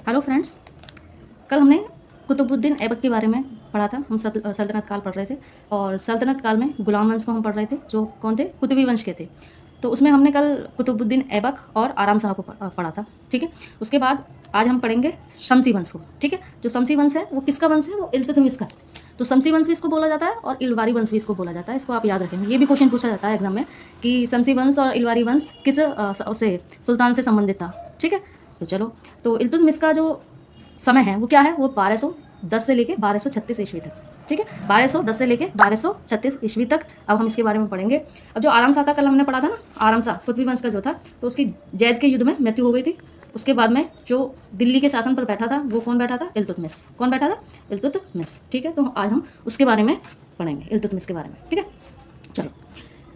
Hello friends, कल हमने कुतुबुद्दीन ऐबक के बारे में पढ़ा था। हम सल्तनत काल पढ़ रहे थे और सल्तनत काल में गुलाम वंश को हम पढ़ रहे थे, जो कौन थे, कुतुबी वंश के थे। तो उसमें हमने कल कुतुबुद्दीन ऐबक और आराम शाह को पढ़ा था। ठीक है, उसके बाद आज हम पढ़ेंगे शमसी वंश को। ठीक है, जो शमसी वंश है वो किसका वंश है? वो इल्तुतमिश का। तो शमसी वंश भी इसको बोला जाता है और इलवारी वंश भी इसको बोला जाता है। इसको आप याद रखेंगे, ये भी क्वेश्चन पूछा जाता है एग्जाम में कि शमसी वंश और इलवारी वंश किस उसे सुल्तान से संबंधित था। ठीक है, तो चलो, तो इल्तुतमिश का जो समय है वो क्या है? वो 1210 से लेके 1236 ईस्वी तक। ठीक है, 1210 से लेके 1236 ईस्वी तक अब हम इसके बारे में पढ़ेंगे। अब जो आराम शाह का कल हमने पढ़ा था ना, आराम शाह कुतुबी वंश का जो था, तो उसकी जैद के युद्ध में मृत्यु हो गई थी। उसके बाद में जो दिल्ली के शासन पर बैठा था वो कौन बैठा था? इल्तुतमिश। कौन बैठा था? इल्तुतमिश। ठीक है, तो आज हम उसके बारे में पढ़ेंगे, इल्तुतमिश के बारे में। ठीक है, चलो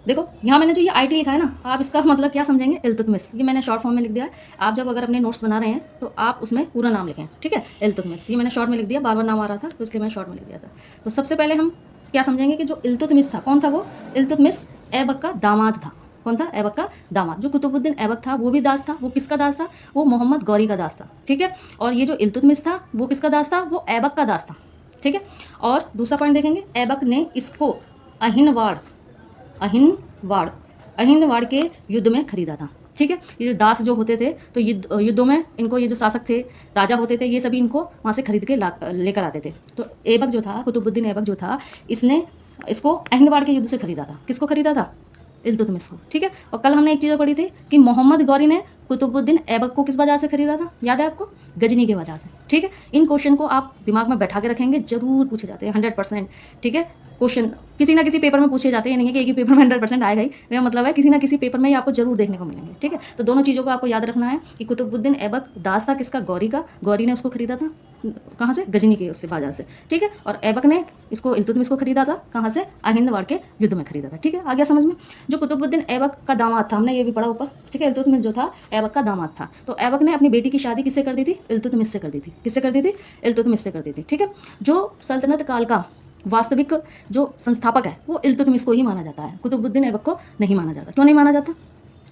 देखो, यहाँ मैंने जो ये IT लिखा है ना, आप इसका मतलब क्या समझेंगे? इल्तुतमिश। ये मैंने शॉर्ट फॉर्म में लिख दिया है। आप जब अगर अपने नोट्स बना रहे हैं तो आप उसमें पूरा नाम लिखें। ठीक है, इल्तुतमिश। ये मैंने शॉर्ट में लिख दिया, बार बार नाम आ रहा था तो इसलिए मैंने शॉर्ट में लिख दिया था। तो सबसे पहले हम क्या समझेंगे कि जो इल्तुतमिश था, कौन था वो? इल्तुतमिश ऐबक का दामाद था। कौन था? ऐबक का दामाद। जो कुतुबुद्दीन ऐबक था वो भी दास था। वो किसका दास था? वो मोहम्मद गौरी का दास था। ठीक है, और ये जो इल्तुतमिश था वो किसका दास था? वो ऐबक का दास था। ठीक है, और दूसरा पॉइंट देखेंगे, ऐबक ने इसको अहिनवाड़ अहिंदवाड़ के युद्ध में खरीदा था। ठीक है, ये जो दास जो होते थे तो युद्धों में इनको, ये जो शासक थे, राजा होते थे, ये सभी इनको वहाँ से खरीद के लेकर आते थे। तो ऐबक जो था, कुतुबुद्दीन ऐबक जो था, इसने इसको अहिंदवाड़ के युद्ध से खरीदा था। किसको खरीदा था? इल्तुतमिश को। ठीक है, और कल हमने एक चीज़ पढ़ी थी कि मोहम्मद गौरी ने कुतुबुद्दीन ऐबक को किस बाजार से खरीदा था? याद है आपको? गजनी के बाजार से। ठीक है, इन क्वेश्चन को आप दिमाग में बैठा के रखेंगे, जरूर पूछे जाते हैं 100%। ठीक है, क्वेश्चन किसी ना किसी पेपर में पूछे जाते हैं, नहीं है कि एक ही पेपर में 100% आएगा ही। मेरा मतलब है किसी ना किसी पेपर में ही आपको जरूर देखने को मिलेंगे। ठीक है, तो दोनों चीज़ों को आपको याद रखना है कि कुतुबुद्दीन ऐबक दास था किसका? गौरी का। गौरी ने उसको खरीदा था कहाँ से? गजनी के उससे बाजार से। ठीक है, और ऐबक ने इसको, इल्तुतमिश को खरीदा था कहाँ से? अहिंदवाड़ के युद्ध में खरीदा था। ठीक है, आ गया समझ में? जो कुतुबुद्दीन ऐबक का दामाद था, हमने ये भी पढ़ा ऊपर। ठीक है, इल्तुतमिश जो था ऐबक का दामाद था। तो ऐबक ने अपनी बेटी की शादी किससे कर दी थी? इल्तुतमिश से कर दी थी। किससे कर दी थी? इल्तुतमिश से कर दी थी। ठीक है, जो सल्तनत काल का वास्तविक जो संस्थापक है वो इल्तुतमिश को ही माना जाता है, कुतुबुद्दीन ऐबक को नहीं माना जाता। क्यों नहीं माना जाता?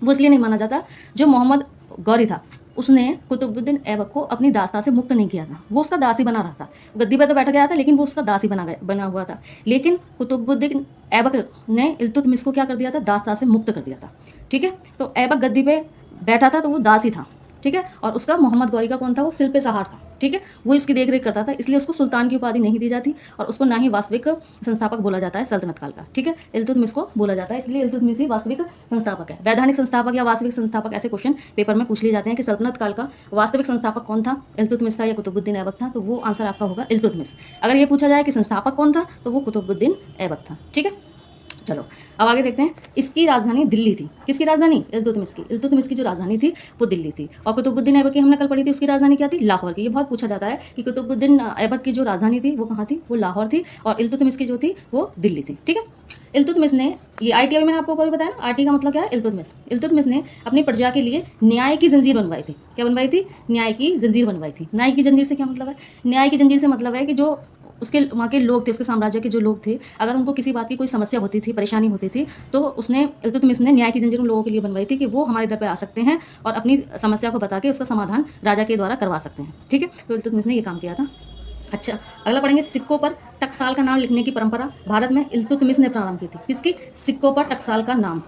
वो इसलिए नहीं माना जाता, जो मोहम्मद गौरी था उसने कुतुबुद्दीन ऐबक को अपनी दासता से मुक्त नहीं किया था। वो उसका दासी बना रहा था। गद्दी पर तो बैठ गया था लेकिन वो उसका दासी बना हुआ था। लेकिन कुतुबुद्दीन ऐबक ने इल्तुतमिश को क्या कर दिया था? दासता से मुक्त कर दिया था। ठीक है, तो ऐबक गद्दी पे बैठा था तो वो दासी था। ठीक है, और उसका मोहम्मद गौरी का कौन था? वो शिल्पे सहार था। ठीक है, वो इसकी देख रेख करता था, इसलिए उसको सुल्तान की उपाधि नहीं दी जाती और उसको ना ही वास्तविक संस्थापक बोला जाता है सल्तनत काल का। ठीक है, इल्तुतमिश को बोला जाता है, इसलिए इल्तुतमिश ही वास्तविक संस्थापक है। वैधानिक संस्थापक या वास्तविक संस्थापक ऐसे क्वेश्चन पेपर में पूछ लिए जाते हैं कि सल्तनत काल का वास्तविक संस्थापक कौन था? इल्तुतमिश था या कुतुबुद्दीन ऐबक था? तो वो आंसर आपका होगा इल्तुतमिश। अगर ये पूछा जाए कि संस्थापक कौन था तो वो कुतुबुद्दीन ऐबक था। ठीक है, चलो अब आगे देखते हैं। इसकी राजधानी दिल्ली थी। किसकी राजधानी? इल्तुतमिश की। इल्तुतमिश की जो राजधानी थी वो दिल्ली थी। और कुतुबुद्दीन ऐबक की हमने कल पढ़ी थी, उसकी राजधानी क्या थी? लाहौर की। ये बहुत पूछा जाता है कि कुतुबुद्दीन ऐबक की जो राजधानी थी वो कहाँ थी? वो लाहौर थी, और इल्तुतमिश की जो थी वो दिल्ली थी। ठीक है, इल्तुतमिश ने, ये IT अभी मैंने आपको ऊपर बताया ना, IT का मतलब क्या है? इल्तुतमिश। इल्तुतमिश ने अपनी प्रजा के लिए न्याय की जंजीर बनवाई थी। क्या बनवाई थी? न्याय की जंजीर बनवाई थी। न्याय की जंजीर से क्या मतलब है? न्याय की जंजीर से मतलब है कि जो उसके वहाँ के लोग थे, उसके साम्राज्य के जो लोग थे, अगर उनको किसी बात की कोई समस्या होती थी, परेशानी होती थी, तो उसने, इल्तुतमिश ने न्याय की जंजीर उन लोगों के लिए बनवाई थी कि वो हमारे दर पे आ सकते हैं और अपनी समस्या को बता के उसका समाधान राजा के द्वारा करवा सकते हैं। ठीक है, तो इल्तुतमिश ने ये काम किया था। अच्छा, अगला पढ़ेंगे, सिक्कों पर टकसाल का नाम लिखने की परंपरा भारत में इल्तुतमिश ने प्रारंभ की थी। किसकी? सिक्कों पर टकसाल का नाम।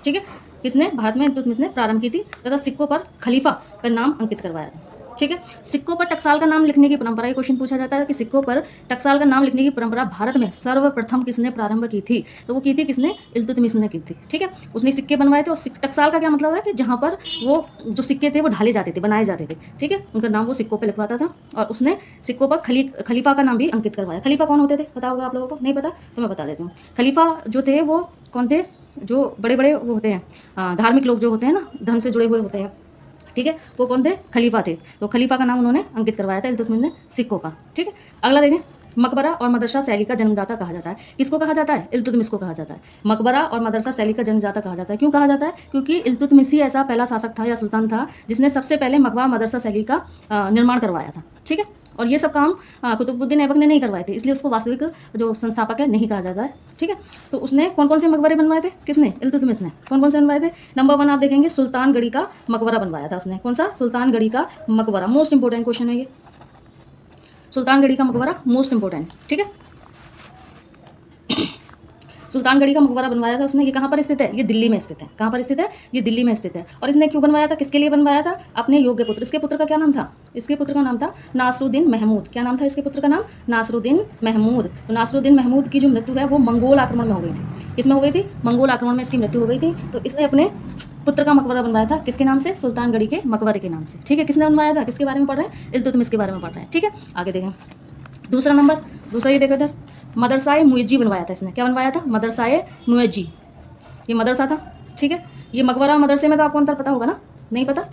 ठीक है, किसने? भारत में इल्तुतमिश ने प्रारंभ की थी, तथा सिक्कों पर खलीफा का नाम अंकित करवाया था। ठीक है, सिक्कों पर टकसाल का नाम लिखने की परंपरा, ये क्वेश्चन पूछा जाता है कि सिक्कों पर टकसाल का नाम लिखने की परंपरा भारत में सर्वप्रथम किसने प्रारंभ की थी? तो वो की थी किसने? इल्तुतमिश ने की थी। ठीक है, उसने सिक्के बनवाए थे, और टकसाल का क्या मतलब है कि जहाँ पर वो जो सिक्के थे वो ढाले जाते थे, बनाए जाते थे। ठीक है, उनका नाम वो सिक्कों पर लिखवाता था, और उसने सिक्कों पर खलीफा का नाम भी अंकित करवाया। खलीफा कौन होते थे पता होगा आप लोगों को? नहीं पता तो मैं बता देती हूँ। खलीफा जो थे वो कौन थे? जो बड़े बड़े वो होते हैं, धार्मिक लोग जो होते हैं ना, धर्म से जुड़े हुए होते हैं। ठीक है, वो कौन थे? खलीफा थे। तो खलीफा का नाम उन्होंने अंकित करवाया था इल्तुतमिश ने सिक्कों पर। ठीक है, अगला देखें, मकबरा और मदरसा शैली का जन्मदाता कहा जाता है। किसको कहा जाता है? इल्तुतमिश को कहा जाता है। मकबरा और मदरसा शैली का जन्मदाता कहा जाता है। क्यों कहा जाता है? क्योंकि इल्तुतमिश ही ऐसा पहला शासक था या सुल्तान था जिसने सबसे पहले मकबरा मदरसा शैली का निर्माण करवाया था। ठीक है, और ये सब काम कुतुबुद्दीन ऐबक ने नहीं करवाए थे, इसलिए उसको वास्तविक जो संस्थापक है नहीं कहा जाता है। ठीक है, तो उसने कौन कौन से मकबरे बनवाए थे, किसने, इल्तुतमिश ने कौन कौन से बनवाए थे। नंबर 1 आप देखेंगे सुल्तानगढ़ी का मकबरा बनवाया था उसने। कौन सा, सुल्तानगढ़ी का मकबरा। मोस्ट इंपॉर्टेंट क्वेश्चन है ये, सुल्तानगढ़ी का मकबरा मोस्ट इंपॉर्टेंट। ठीक है, सुल्तानगढ़ी का मकबरा बनवाया था उसने। ये कहाँ पर स्थित है, ये दिल्ली में स्थित है। कहाँ पर स्थित है, ये दिल्ली में स्थित है। और इसने क्यों बनवाया था, किसके लिए बनवाया था, अपने योग्य पुत्र। इसके पुत्र का क्या नाम था, इसके पुत्र का नाम था नासरुद्दीन महमूद। क्या नाम था इसके पुत्र का नाम, नासरुद्दीन महमूद। तो नासरुद्दीन महमूद की जो मृत्यु है वो मंगोल आक्रमण में हो गई थी। किसमें हो गई थी, मंगोल आक्रमण में इसकी मृत्यु हो गई थी। तो इसने अपने पुत्र का मकबरा बनवाया था, किसके नाम से, सुल्तानगढ़ी के मकबरे के नाम से। ठीक है, किसने बनवाया था, किसके बारे में पढ़ रहे हैं, इल्तुतमिश के बारे में पढ़ रहे हैं। ठीक है, आगे देखें दूसरा नंबर, दूसरा ये देखो इधर, मदरसाए मुइज्जी बनवाया था इसने। क्या बनवाया था, मदरसाए मुइज्जी, ये मदरसा था। ठीक है, ये मकबरा मदरसे में तो आपको अंतर पता होगा ना, नहीं पता।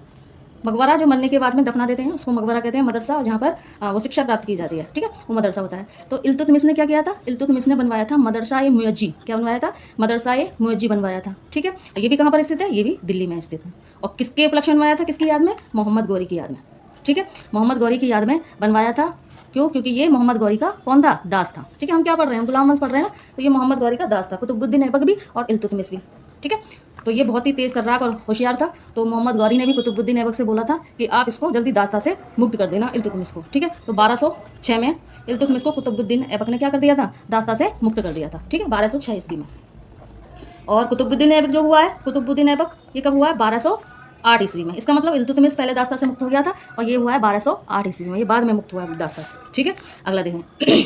मकबरा जो मरने के बाद में दफना देते हैं उसको मकबरा कहते हैं, मदरसा जहाँ पर वो शिक्षा प्राप्त की जाती है। ठीक है, वो मदरसा होता है। तो इल्तुतमिश ने क्या किया था, इल्तुतमिश ने बनवाया था मदरसाए मुइज्जी। क्या बनवाया था, मदरसाए मुइज्जी बनवाया था। ठीक है, ये भी कहाँ पर स्थित है, ये भी दिल्ली में स्थित है। और किसके उपलक्ष्य में बनवाया था, किसकी याद में, मोहम्मद गौरी की याद में। ठीक है, मोहम्मद गौरी की याद में बनवाया था। क्यों, क्योंकि ये मोहम्मद गौरी का कौन था, दास था। ठीक है, हम क्या पढ़ रहे हैं, गुलाम वंश पढ़ रहे हैं ना, तो ये मोहम्मद गौरी का दास था, कुतुबुद्दीन ऐबक भी और इल्तुतमिश भी। ठीक है, तो ये बहुत ही तेज तर्राक और होशियार था। तो मोहम्मद गौरी ने भी कुतुबुद्दीन ऐबक से बोला था कि आप इसको जल्दी दास्ता से मुक्त कर देना, इल्तुतमिश को। ठीक है, तो 1206 में इल्तुतमिश को कुतुबुद्दीन ऐबक ने क्या कर दिया था, दास्ता से मुक्त कर दिया था। ठीक है, 1206 ईस्वी में। और कुतुबुद्दीन ऐबक जो हुआ है, कुतुबुद्दीन ऐबक ये कब हुआ है, 1208 ईस्वी में। इसका मतलब इल्तुतमिश पहले दास्ता से मुक्त हो गया था और ये हुआ है 1208 ईस्वी में, ये बाद में मुक्त हुआ है दास्ता से। ठीक है, अगला देखें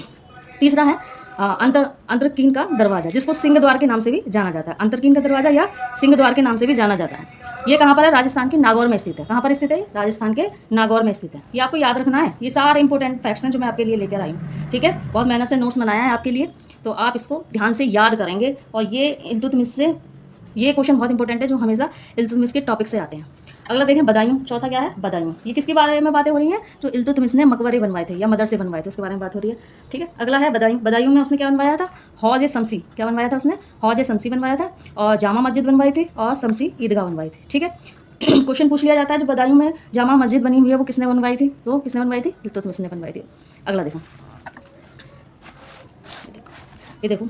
तीसरा है अंतरकीन का दरवाजा, जिसको सिंह द्वार के नाम से भी जाना जाता है। अंतरकीन का दरवाजा या सिंह द्वार के नाम से भी जाना जाता है। ये कहाँ पर है, राजस्थान के नागौर में स्थित है। कहाँ पर स्थित है, राजस्थान के नागौर में स्थित है। ये आपको याद रखना है, ये सारे इंपॉर्टेंट फैक्ट्स हैं जो मैं आपके लिए लेकर आई हूँ। ठीक है, बहुत मेहनत से नोट्स बनाया है आपके लिए, तो आप इसको ध्यान से याद करेंगे। और ये इल्तुतमिश से, ये क्वेश्चन बहुत इंपॉर्टेंट है जो हमेशा इल्तुतमिश के टॉपिक से आते हैं। अगला देखें बदायूं, चौथा क्या है, बदायूं। ये किसके बारे में बातें हो रही हैं, जो इल्तुतमिश ने मकबरे बनवाए थे या मदरसे बनवाए थे उसके बारे में बात हो रही है। ठीक है, अगला है बदायूं। बदायूं में उसने क्या बनवाया था, हौज शमसी। क्या बनवाया था उसने, हौज शमसी बनवाया था। और जामा मस्जिद बनवाई थी और शमसी ईदगाह बनवाई थी। ठीक है, क्वेश्चन पूछ लिया जाता है जो बदायूं में जामा मस्जिद बनी हुई है वो किसने बनवाई थी, तो किसने बनवाई थी, इल्तुतमिश ने बनवाई थी। अगला देखो, ये देखो,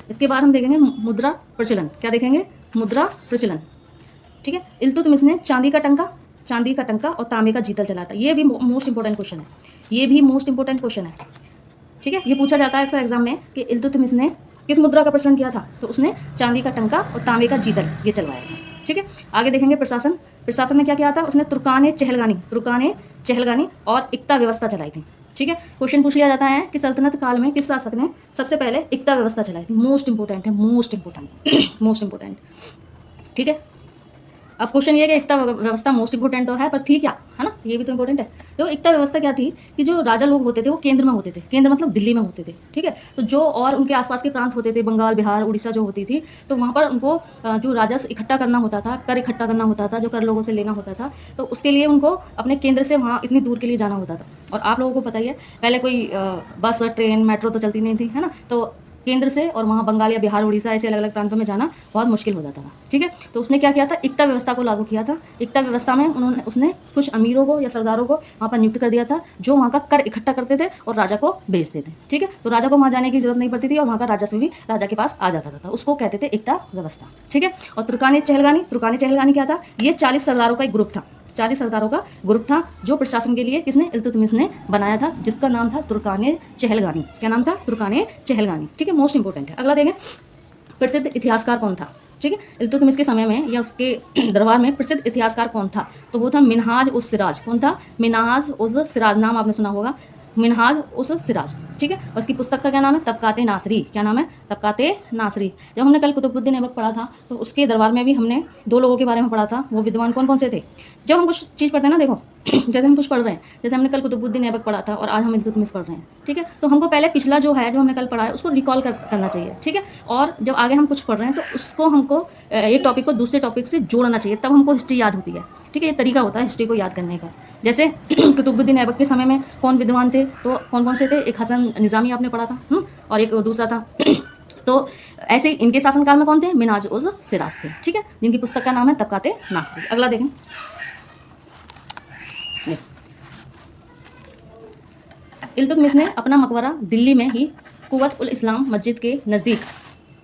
इसके बाद हम देखेंगे मुद्रा प्रचलन। क्या देखेंगे, मुद्रा प्रचलन। ठीक है, इल्तुतमिश ने चांदी का टंका और तांबे का जीतल चलाया था। ये भी मोस्ट इंपॉर्टेंट क्वेश्चन है, ये भी मोस्ट इंपॉर्टेंट क्वेश्चन है। ठीक है, ये पूछा जाता है अक्सर एग्जाम में कि इल्तुतमिश ने किस मुद्रा का प्रचलन किया था, तो उसने चांदी का टंका और तांबे का जीतल ये चलवाया था। ठीक है, आगे देखेंगे प्रशासन। प्रशासन में क्या किया था, उसने तुर्काने चहलगानी और इक्ता व्यवस्था चलाई थी। ठीक है, क्वेश्चन पूछ लिया जाता है कि सल्तनत काल में किस शासक ने सबसे पहले इक्ता व्यवस्था चलाई थी। मोस्ट इंपॉर्टेंट है, मोस्ट इंपॉर्टेंट। ठीक है, अब क्वेश्चन ये कि एकता व्यवस्था मोस्ट इंपोर्टेंट तो है, पर थी क्या, है ना, ये भी तो इंपॉर्टेंट है। तो एकता व्यवस्था क्या थी कि जो राजा लोग होते थे वो केंद्र में होते थे, केंद्र मतलब दिल्ली में होते थे। ठीक है, तो जो और उनके आसपास के प्रांत होते थे, बंगाल, बिहार, उड़ीसा जो होती थी, तो वहाँ पर उनको जो राजस्व इकट्ठा करना होता था, कर इकट्ठा करना होता था, जो कर लोगों से लेना होता था, तो उसके लिए उनको अपने केंद्र से वहाँ इतनी दूर के लिए जाना होता था। और आप लोगों को पता ही है पहले कोई बस, ट्रेन, मेट्रो तो चलती नहीं थी, है ना, तो केंद्र से और वहाँ बंगाल या बिहार, उड़ीसा ऐसे अलग अलग प्रांतों में जाना बहुत मुश्किल हो जाता था। ठीक है, तो उसने क्या किया था, इक्ता व्यवस्था को लागू किया था। इक्ता व्यवस्था में उसने कुछ अमीरों को या सरदारों को वहाँ पर नियुक्त कर दिया था, जो वहाँ का कर इकट्ठा करते थे और राजा को बेचते थे। ठीक है, तो राजा को वहाँ जाने की जरूरत नहीं पड़ती थी और वहाँ का राजस्व भी राजा के पास आ जाता था, उसको कहते थे इक्ता व्यवस्था। ठीक है, और तुर्काने चहलगानी क्या था, ये 40 सरदारों का एक ग्रुप था, 40 सरदारों का ग्रुप था जो प्रशासन के लिए किसने, इल्तुतमिश ने बनाया था, जिसका नाम था तुर्काने चहलगानी। क्या नाम था, तुर्काने चहलगानी। ठीक है, मोस्ट इंपॉर्टेंट है। अगला देखें प्रसिद्ध इतिहासकार कौन था। ठीक है, इल्तुतमिश के समय में या उसके दरबार में प्रसिद्ध इतिहासकार कौन था, तो वो था मिनहाज उस सिराज। कौन था, मिनहाज उस सिराज, नाम आपने सुना होगा, मिनहाज उस सिराज। ठीक है, और उसकी पुस्तक का क्या नाम है, तबकाते नासरी। क्या नाम है, तबकाते नासरी। जब हमने कल कुतुबुद्दीन ऐबक पढ़ा था तो उसके दरबार में भी हमने 2 लोगों के बारे में पढ़ा था, वो विद्वान कौन कौन से थे। जब हम कुछ चीज़ पढ़ते हैं ना, देखो जैसे हम कुछ पढ़ रहे हैं, जैसे हमने कल कुतुबुद्दीन ऐबक पढ़ा था और आज हम इल्तुतमिश पढ़ रहे हैं। ठीक है, तो हमको पहले पिछला जो है, जो हमने कल पढ़ा है, उसको रिकॉल करना चाहिए। ठीक है, और जब आगे हम कुछ पढ़ रहे हैं तो उसको हमको एक टॉपिक को दूसरे टॉपिक से जोड़ना चाहिए, तब हमको हिस्ट्री याद होती है। ठीक है, ये तरीका होता है हिस्ट्री को याद करने का। जैसे कुतुबुद्दीन ऐबक के समय में कौन विद्वान थे, तो कौन कौन से थे, एक हसन निज़ामी आपने पढ़ा था, और एक दूसरा था तो ऐसे इनके शासनकाल में कौन थे, मिनहाज उस सिराज थे। ठीक है, जिनकी पुस्तक का नाम है तबकाते नासरी। अगला देखें, इल्तुतमिश ने अपना मकबरा दिल्ली में ही कुव्वत उल इस्लाम मस्जिद के नज़दीक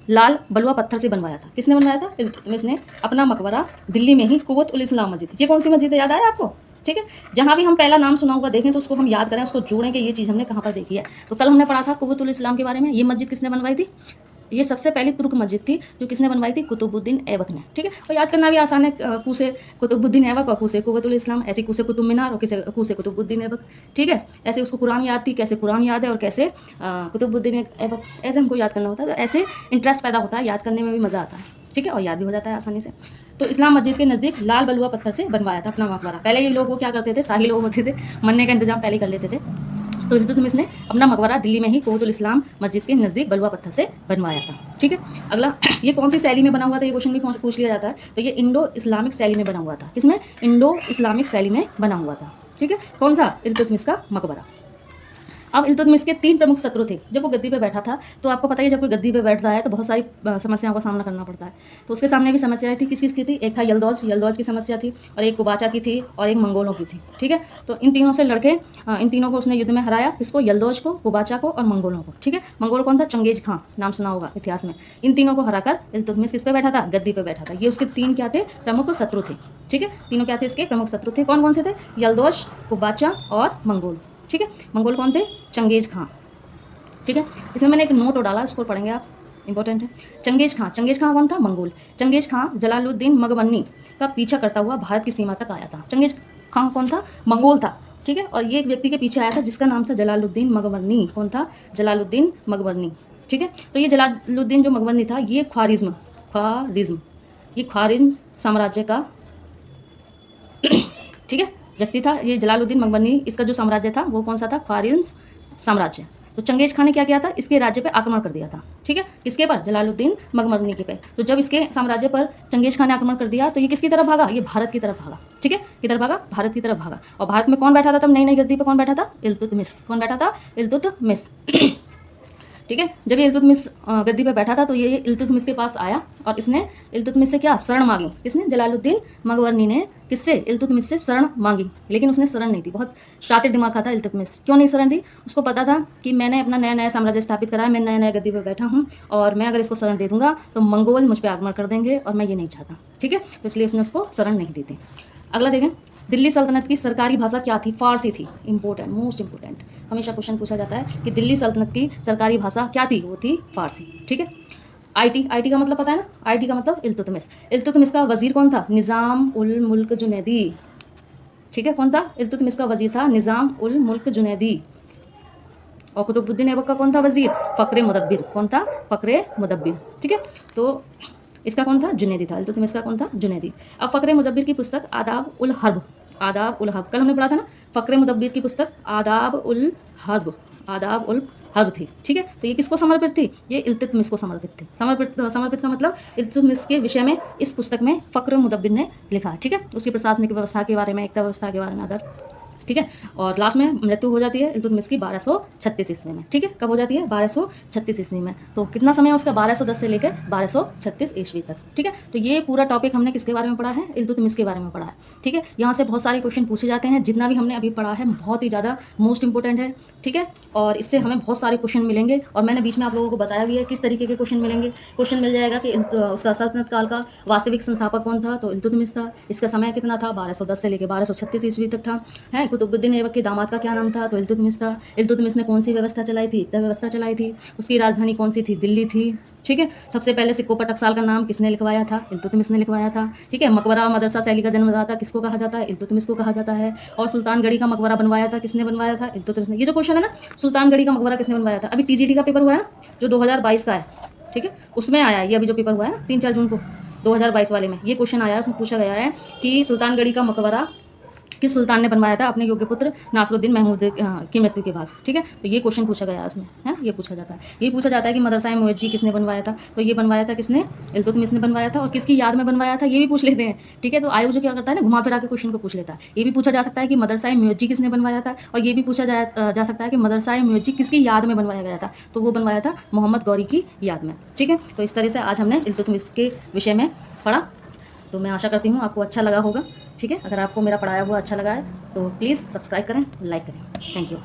लाल बलुआ पत्थर से बनवाया था। किसने बनवाया था? इल्तुतमिश ने अपना मकबरा दिल्ली में ही कुव्वत उल इस्लाम मस्जिद। ये कौन सी मस्जिद है, याद आया आपको? ठीक है, जहाँ भी हम पहला नाम सुना होगा देखें तो उसको हम याद करें, उसको जोड़ें कि ये चीज़ हमने कहाँ पर देखी है। तो कल हमने पढ़ा था कुव्वत उल इस्लाम के बारे में। ये मस्जिद किसने बनवाई थी? ये सबसे पहली तुर्क मस्जिद थी जो किसने बनवाई थी? कुतुबुद्दीन ऐबक ने। ठीक है, और याद करना भी आसान है, कूसे कुतुबुद्दीन ऐबक और कूसे कुव्वतुल इस्लाम, ऐसे कूसे कुतुब मीनार और कूसे कुतुबुद्दीन ऐबक। ठीक है, ऐसे उसको कुरान याद थी, कैसे कुरान याद है और कैसे कुतुबुद्दीन ऐबक, ऐसे हमको याद करना होता है। तो ऐसे इंटरेस्ट पैदा होता है, याद करने में भी मज़ा आता है। ठीक है, और याद भी हो जाता है आसानी से। तो इस्लाम मस्जिद के नज़दीक लाल बलुआ पत्थर से बनवाया था अपना मकबरा। पहले ये लोग वो क्या करते थे, शाही लोग होते थे, मरने का इंतजाम पहले कर लेते थे। तो इल्तुतमिश ने अपना मकबरा दिल्ली में ही कुव्वतुल इस्लाम मस्जिद के नज़दीक बलुआ पत्थर से बनवाया था। ठीक है, अगला, ये कौन सी शैली में बना हुआ था, ये क्वेश्चन भी पूछ लिया जाता है। तो ये इंडो इस्लामिक शैली में बना हुआ था। किसमें? इंडो इस्लामिक शैली में बना हुआ था। ठीक है, कौन सा? इल्तुतमिश का मकबरा। अब इल्तुतमिश के 3 प्रमुख शत्रु थे। जब वो गद्दी पे बैठा था, तो आपको पता ही, जब कोई गद्दी पे बैठता है तो बहुत सारी समस्याओं का सामना करना पड़ता है। तो उसके सामने भी समस्याएं थी। किस की थी? एक था यल्दौज की समस्या थी, और एक कुबाचा की थी, और एक मंगोलों की थी। ठीक है, तो इन तीनों से लड़के, इन तीनों को उसने युद्ध में हराया। किसको? यल्दौज को, कुबाचा को और मंगोलों को। ठीक है, मंगोल कौन था? चंगेज खां, नाम सुना होगा इतिहास में। इन तीनों को हराकर इल्तुतमिश किस पे बैठा था? गद्दी पे बैठा था। ये उसके 3 क्या थे? प्रमुख शत्रु थे। ठीक है, तीनों क्या थे? इसके प्रमुख शत्रु थे। कौन कौन से थे? यल्दौज, कुबाचा और मंगोल। ठीक है, मंगोल कौन थे? चंगेज खां। ठीक है, इसमें मैंने एक नोट डाला, उसको पढ़ेंगे आप, इंपॉर्टेंट है। चंगेज खां कौन था? मंगोल। चंगेज खां जलालुद्दीन मगवन्नी का पीछा करता हुआ भारत की सीमा तक आया था। चंगेज खां कौन था? मंगोल था। ठीक है, और ये एक व्यक्ति के पीछे आया था जिसका नाम था जलालुद्दीन मगवन्नी। कौन था? जलालुद्दीन मगवन्नी। ठीक है, तो ये जलालुद्दीन जो मगवन्नी था, ये ख्वारिज्म साम्राज्य का ठीक है व्यक्ति था। ये जलालुद्दीन मगवन्नी, इसका जो साम्राज्य था वो कौन सा था? ख्वारिज्म साम्राज्य। तो चंगेज खान ने क्या किया था? इसके राज्य पे आक्रमण कर दिया था। ठीक है, किसके पर? जलालुद्दीन मगवन्नी के पे। तो जब इसके साम्राज्य पर चंगेज खान ने आक्रमण कर दिया, तो ये किसकी तरफ भागा? ये भारत की तरफ भागा। ठीक है, किधर भागा? भारत की तरफ भागा। और भारत में कौन बैठा था तब नई गद्दी पे? कौन बैठा था? इल्तुतमिश। कौन बैठा था? इल्तुतमिश। ठीक है, जब ये इल्तुतमिश गद्दी पे बैठा था, तो ये इल्तुतमिश के पास आया और इसने इल्तुतमिश से क्या? शरण मांगी। किसने? जलालुद्दीन मगवन्नी ने। किससे? इल्तुतमिश से शरण मांगी। लेकिन उसने शरण नहीं दी। बहुत शातिर दिमाग का था इल्तुतमिश। क्यों नहीं शरण दी? उसको पता था कि मैंने अपना नया नया साम्राज्य स्थापित करा है, मैं नया गद्दी पे बैठा हूँ, और मैं अगर इसको शरण दे दूंगा तो मंगोल मुझ पर आक्रमण कर देंगे, और मैं ये नहीं चाहता। ठीक है, तो इसलिए उसने उसको शरण नहीं दी थी। अगला देखें, दिल्ली सल्तनत की सरकारी भाषा क्या थी? फारसी थी। इंपॉर्टेंट, मोस्ट इंपॉर्टेंट, हमेशा क्वेश्चन पूछा जाता है कि दिल्ली सल्तनत की सरकारी भाषा क्या थी? वो थी फारसी। ठीक है, आईटी का मतलब पता है ना? आईटी का मतलब इल्तुतमिश। इल्तुतमिश का वजीर कौन था? निज़ाम उल मुल्क जुनैदी। ठीक है, कौन था? इल्तुतमिश का वजीर था निज़ाम उल मुल्क जुनैदी। और कुतुबुद्दीन ऐबक का कौन था वजीर? फ़क्र मुदब्बिर। कौन था? फ़क्र मुदब्बिर। ठीक है, तो इसका कौन था? जुनैदी था। इल्तुतमिश का कौन था? जुनैदी। अब फ़क्र मुदब्बिर की पुस्तक आदाब उल हर्ब, कल हमने पढ़ा था ना, फ़क्र मुदब्बिर की पुस्तक आदाब उल हर्ब थी। ठीक है, तो ये किसको समर्पित थी? ये इल्तुतमिश को समर्पित थी। समर्पित का मतलब इल्तुतमिश के विषय में इस पुस्तक में फ़क्र मुदब्बिर ने लिखा। ठीक है, उसकी प्रशासनिक व्यवस्था के बारे में, एकता व्यवस्था के बारे में अदर। ठीक है, और लास्ट में मृत्यु हो जाती है इल्तुतमिश की 1236 ईस्वी में। ठीक है, कब हो जाती है? 1236 ईस्वी में। तो कितना समय है उसका? 1210 से लेकर 1236 ईस्वी तक। ठीक है, तो ये पूरा टॉपिक हमने किसके बारे में पढ़ा है? इल्तुतमिश के बारे में पढ़ा है। ठीक है, यहाँ से बहुत सारे क्वेश्चन पूछे जाते हैं। जितना भी हमने अभी पढ़ा है बहुत ही ज़्यादा मोस्ट इंपॉर्टेंट है। ठीक है, और इससे हमें बहुत सारे क्वेश्चन मिलेंगे, और मैंने बीच में आप लोगों को बताया भी है किस तरीके के क्वेश्चन मिलेंगे। क्वेश्चन मिल जाएगा कि उसका सल्तनत काल का वास्तविक संस्थापक कौन था? तो इल्तुतमिश था। इसका समय कितना था? 1210 से लेकर 1236 ईस्वी तक था। है, कुतुबुद्दीन ऐबक के दामाद का क्या नाम था? तो इल्तुतमिश था। इल्तुतमिश ने कौन सी व्यवस्था चलाई थी? एकता व्यवस्था चलाई थी। उसकी राजधानी कौन सी थी? दिल्ली थी। ठीक है, सबसे पहले सिक्कों पर टकसाल का नाम किसने लिखवाया था? इल्तुतमिश ने लिखवाया था। ठीक है, मकबरा मदरसा शैली का जन्मदाता किसको कहा जाता है? इल्तुतमिश को कहा जाता है। और सुल्तानगढ़ी का मकबरा बनवाया था, किसने बनवाया था? इल्तुतमिश ने। ये जो क्वेश्चन है ना, सुल्तानगढ़ी का मकबरा किसने बनवाया था? अभी टीजीटी का पेपर हुआ है ना, जो 2022 का है। ठीक है, उसमें आया है, ये अभी जो पेपर हुआ है ना 3-4 जून को 2022 वाले में, ये क्वेश्चन आया है। उसमें पूछा गया है कि सुल्तानगढ़ी का मकबरा किस सुल्तान ने बनवाया था अपने योग्य पुत्र नासरुद्दीन महमूद की मृत्यु के बाद। ठीक है, तो ये क्वेश्चन पूछा गया है उसमें, है ना, ये पूछा जाता है। ये पूछा जाता है कि मदरसा मुअज्जी किसने बनवाया था? तो ये बनवाया था किसने? इल्तुतमिश ने बनवाया था। और किसकी याद में बनवाया था ये भी पूछ लेते हैं। ठीक है, तो आयोग जो क्या करता है ना, घुमा फिरा के क्वेश्चन को पूछ लेता है। ये भी पूछा जा सकता है कि मदरसा मुअज्जी किसने बनवाया था, और ये भी पूछा जा सकता है कि मदरसा मुअज्जी किसकी याद में बनवाया गया था? तो वो बनवाया था मोहम्मद गौरी की याद में। ठीक है, तो इस तरह से आज हमने इल्तुतमिश के विषय में पढ़ा। तो मैं आशा करती हूँ आपको अच्छा लगा होगा। ठीक है, अगर आपको मेरा पढ़ाया हुआ अच्छा लगा है तो प्लीज़ सब्सक्राइब करें, लाइक करें। Thank you.